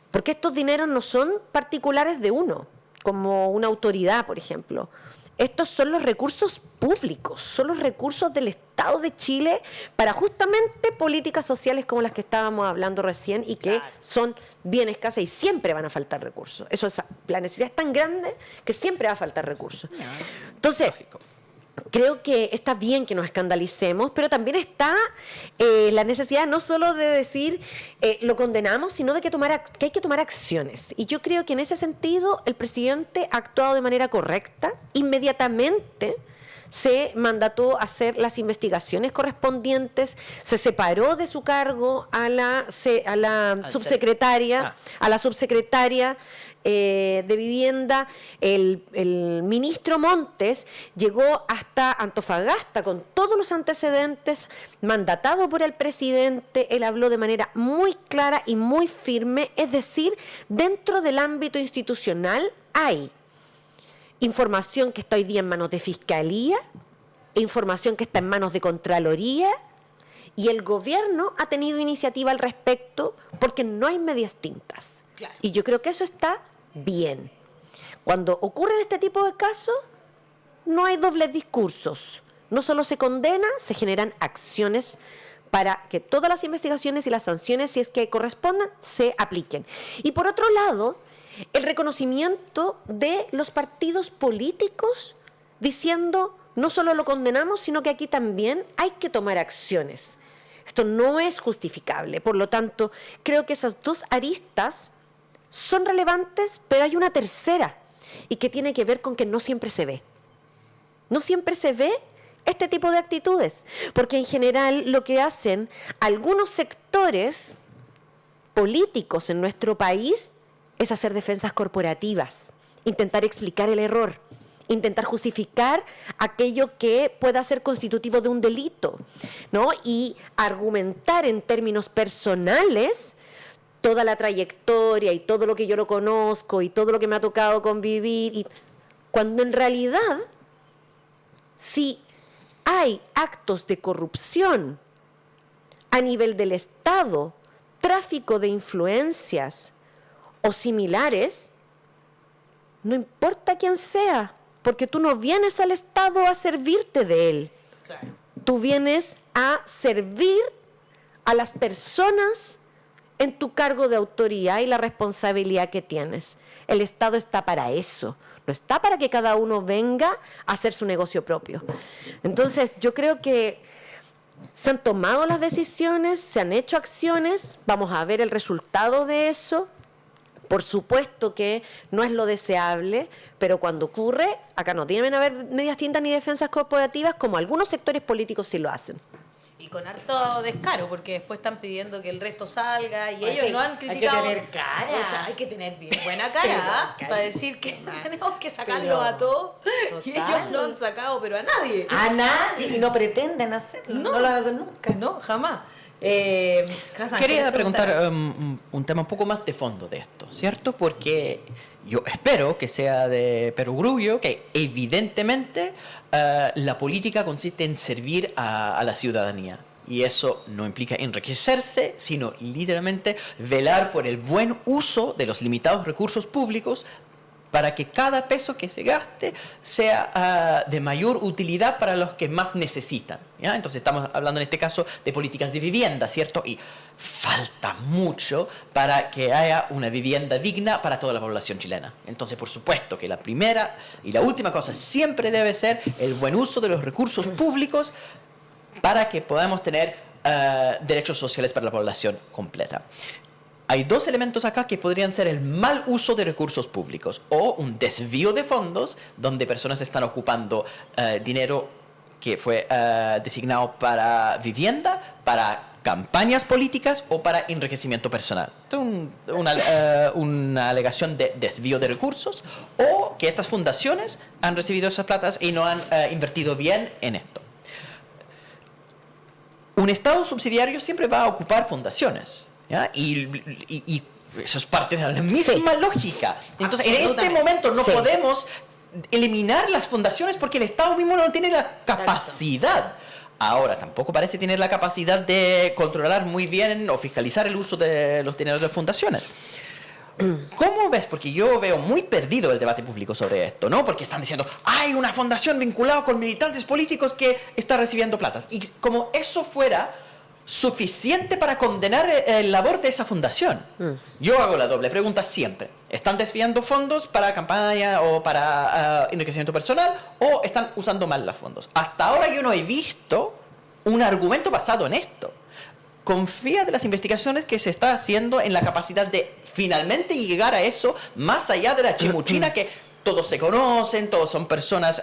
Speaker 3: Porque estos dineros no son particulares de uno, como una autoridad, por ejemplo. Estos son los recursos públicos, son los recursos del Estado de Chile para justamente políticas sociales como las que estábamos hablando recién y que son bien escasas y siempre van a faltar recursos. Eso es, la necesidad es tan grande que siempre va a faltar recursos. Entonces, creo que está bien que nos escandalicemos, pero también está la necesidad no solo de decir lo condenamos, sino de que hay que tomar acciones. Y yo creo que en ese sentido el presidente ha actuado de manera correcta. Inmediatamente se mandató a hacer las investigaciones correspondientes, se separó de su cargo a la subsecretaria, de Vivienda. El ministro Montes llegó hasta Antofagasta con todos los antecedentes, mandatado por el presidente. Él habló de manera muy clara y muy firme, es decir, dentro del ámbito institucional hay información que está hoy día en manos de Fiscalía, información que está en manos de Contraloría, y el gobierno ha tenido iniciativa al respecto porque no hay medias tintas.
Speaker 1: Claro.
Speaker 3: Y yo creo que eso está bien. Cuando ocurren este tipo de casos, no hay dobles discursos. No solo se condena, se generan acciones para que todas las investigaciones y las sanciones, si es que correspondan, se apliquen. Y por otro lado, el reconocimiento de los partidos políticos diciendo no solo lo condenamos, sino que aquí también hay que tomar acciones. Esto no es justificable. Por lo tanto, creo que esas dos aristas son relevantes, pero hay una tercera y que tiene que ver con que no siempre se ve. No siempre se ve este tipo de actitudes, porque en general lo que hacen algunos sectores políticos en nuestro país es hacer defensas corporativas, intentar explicar el error, intentar justificar aquello que pueda ser constitutivo de un delito, ¿no? Y argumentar en términos personales toda la trayectoria y todo lo que yo lo conozco y todo lo que me ha tocado convivir, y cuando en realidad, si hay actos de corrupción a nivel del Estado, tráfico de influencias o similares, no importa quién sea, porque tú no vienes al Estado a servirte de él.
Speaker 1: Claro.
Speaker 3: Tú vienes a servir a las personas en tu cargo de autoridad y la responsabilidad que tienes. El Estado está para eso, no está para que cada uno venga a hacer su negocio propio. Entonces, yo creo que se han tomado las decisiones, se han hecho acciones, vamos a ver el resultado de eso. Por supuesto que no es lo deseable, pero cuando ocurre, acá no tienen que haber medias tintas ni defensas corporativas, como algunos sectores políticos sí lo hacen.
Speaker 1: Y con harto descaro, porque después están pidiendo que el resto salga y ellos no han
Speaker 2: Hay
Speaker 1: criticado.
Speaker 2: que tener cara.
Speaker 1: O sea, hay que tener bien buena cara para decir que tenemos que sacarlos a todos. Y ellos no han sacado, pero a nadie.
Speaker 2: A nadie. Y no pretenden hacerlo. No lo van a hacer nunca.
Speaker 1: No, jamás. Hassan,
Speaker 4: Quería
Speaker 1: ¿quieres
Speaker 4: preguntar un tema un poco más de fondo de esto, ¿cierto? Porque yo espero que sea de perogrullo, que evidentemente la política consiste en servir a la ciudadanía. Y eso no implica enriquecerse, sino literalmente velar por el buen uso de los limitados recursos públicos para que cada peso que se gaste sea de mayor utilidad para los que más necesitan, ¿ya? Entonces estamos hablando en este caso de políticas de vivienda, ¿cierto? Y falta mucho para que haya una vivienda digna para toda la población chilena. Entonces, por supuesto que la primera y la última cosa siempre debe ser el buen uso de los recursos públicos para que podamos tener derechos sociales para la población completa. Hay dos elementos acá que podrían ser el mal uso de recursos públicos o un desvío de fondos donde personas están ocupando dinero que fue designado para vivienda, para campañas políticas o para enriquecimiento personal. Una alegación de desvío de recursos o que estas fundaciones han recibido esas platas y no han invertido bien en esto. Un Estado subsidiario siempre va a ocupar fundaciones, ¿ya? Y eso es parte de la misma lógica. Entonces, en este momento no podemos eliminar las fundaciones porque el Estado mismo no tiene la capacidad. Ahora, tampoco parece tener la capacidad de controlar muy bien o fiscalizar el uso de los dineros de las fundaciones. ¿Cómo ves? Porque yo veo muy perdido el debate público sobre esto, ¿no? Porque están diciendo, hay una fundación vinculada con militantes políticos que está recibiendo platas. Y como eso fuera suficiente para condenar el labor de esa fundación. Yo hago la doble pregunta siempre. ¿Están desviando fondos para campaña o para enriquecimiento personal o están usando mal los fondos? Hasta ahora yo no he visto un argumento basado en esto. Confía de las investigaciones que se está haciendo en la capacidad de finalmente llegar a eso más allá de la chimuchina que todos se conocen, todos son personas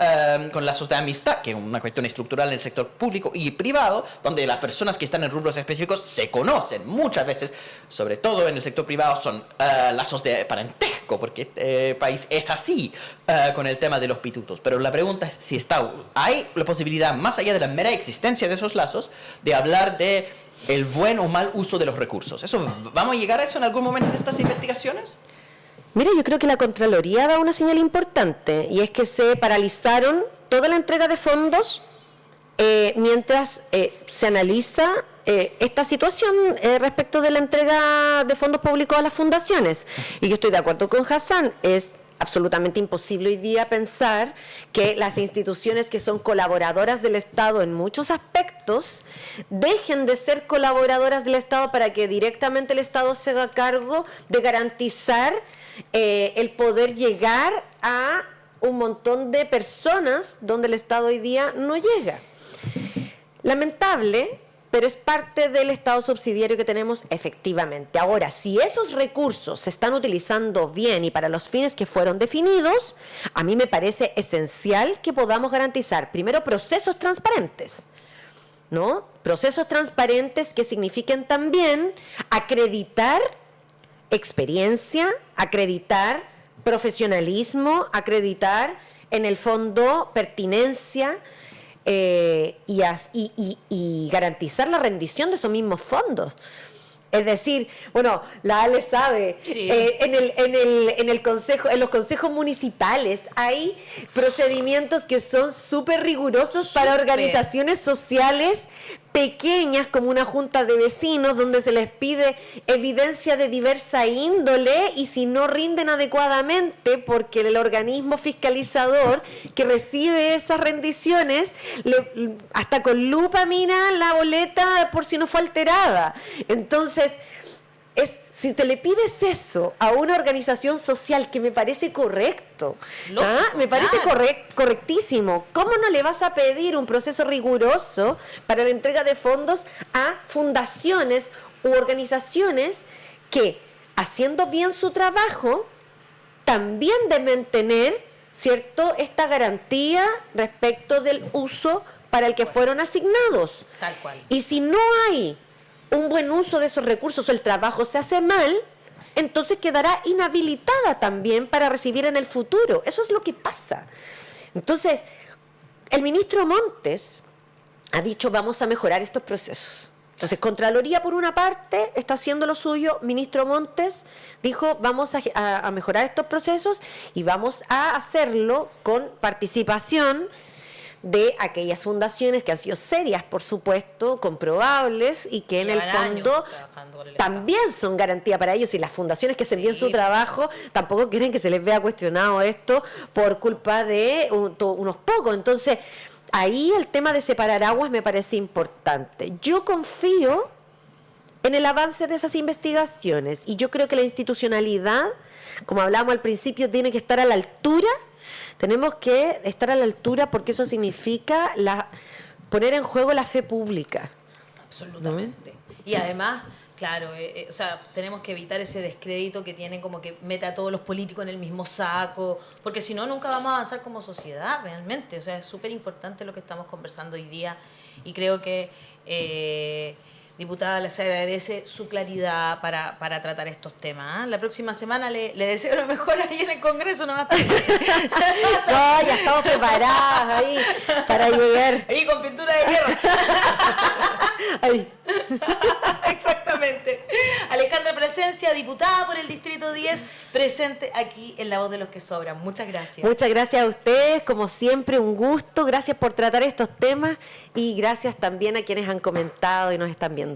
Speaker 4: con lazos de amistad, que es una cuestión estructural en el sector público y privado, donde las personas que están en rubros específicos se conocen. Muchas veces, sobre todo en el sector privado, son lazos de parentesco, porque este país es así con el tema de los pitutos. Pero la pregunta es si hay la posibilidad, más allá de la mera existencia de esos lazos, de hablar de el buen o mal uso de los recursos. ¿Vamos a llegar a eso en algún momento en estas investigaciones?
Speaker 3: Mira, yo creo que la Contraloría da una señal importante, y es que se paralizaron toda la entrega de fondos mientras se analiza esta situación respecto de la entrega de fondos públicos a las fundaciones. Y yo estoy de acuerdo con Hassan, es absolutamente imposible hoy día pensar que las instituciones que son colaboradoras del Estado en muchos aspectos dejen de ser colaboradoras del Estado para que directamente el Estado se haga cargo de garantizar el poder llegar a un montón de personas donde el Estado hoy día no llega. Lamentable, pero es parte del Estado subsidiario que tenemos efectivamente. Ahora, si esos recursos se están utilizando bien y para los fines que fueron definidos, a mí me parece esencial que podamos garantizar, primero, procesos transparentes, ¿no? Procesos transparentes que signifiquen también acreditar experiencia, acreditar profesionalismo, acreditar, en el fondo, pertinencia, y garantizar la rendición de esos mismos fondos. Es decir, bueno, la Ale sabe,
Speaker 1: sí.
Speaker 3: en los consejos municipales hay procedimientos que son súper rigurosos para organizaciones sociales pequeñas, como una junta de vecinos, donde se les pide evidencia de diversa índole, y si no rinden adecuadamente, porque el organismo fiscalizador que recibe esas rendiciones, hasta con lupa mira la boleta por si no fue alterada. Entonces, si te le pides eso a una organización social, que me parece correcto,
Speaker 1: Lógico,
Speaker 3: me parece
Speaker 1: claro.
Speaker 3: correctísimo, ¿cómo no le vas a pedir un proceso riguroso para la entrega de fondos a fundaciones u organizaciones que, haciendo bien su trabajo, también deben tener, ¿cierto?, esta garantía respecto del uso para el que fueron asignados?
Speaker 1: Tal cual.
Speaker 3: Y si no hay un buen uso de esos recursos, o el trabajo se hace mal, entonces quedará inhabilitada también para recibir en el futuro. Eso es lo que pasa. Entonces, el ministro Montes ha dicho, vamos a mejorar estos procesos. Entonces, Contraloría, por una parte, está haciendo lo suyo. Ministro Montes dijo, vamos a mejorar estos procesos, y vamos a hacerlo con participación de aquellas fundaciones que han sido serias, por supuesto, comprobables, y que en el fondo también son garantía para ellos, y las fundaciones que hacen bien su trabajo tampoco quieren que se les vea cuestionado esto por culpa de unos pocos. Entonces, ahí el tema de separar aguas me parece importante. Yo confío en el avance de esas investigaciones, y yo creo que la institucionalidad, como hablábamos al principio, tiene que estar a la altura. Tenemos que estar a la altura, porque eso significa poner en juego la fe pública.
Speaker 1: Absolutamente. Y además, claro, o sea, tenemos que evitar ese descrédito que tienen, como que mete a todos los políticos en el mismo saco, porque si no, nunca vamos a avanzar como sociedad realmente. O sea, es súper importante lo que estamos conversando hoy día, y creo que, diputada, les agradece su claridad para tratar estos temas. La próxima semana le deseo lo mejor ahí en el Congreso. No,
Speaker 3: ya estamos preparadas ahí para llegar.
Speaker 1: Ahí con pintura de guerra.
Speaker 3: Ahí.
Speaker 1: Exactamente. Alejandra Presencia, diputada por el Distrito 10, presente aquí en La Voz de los que Sobran. Muchas gracias.
Speaker 3: Muchas gracias a ustedes, como siempre, un gusto. Gracias por tratar estos temas, y gracias también a quienes han comentado y nos están viendo.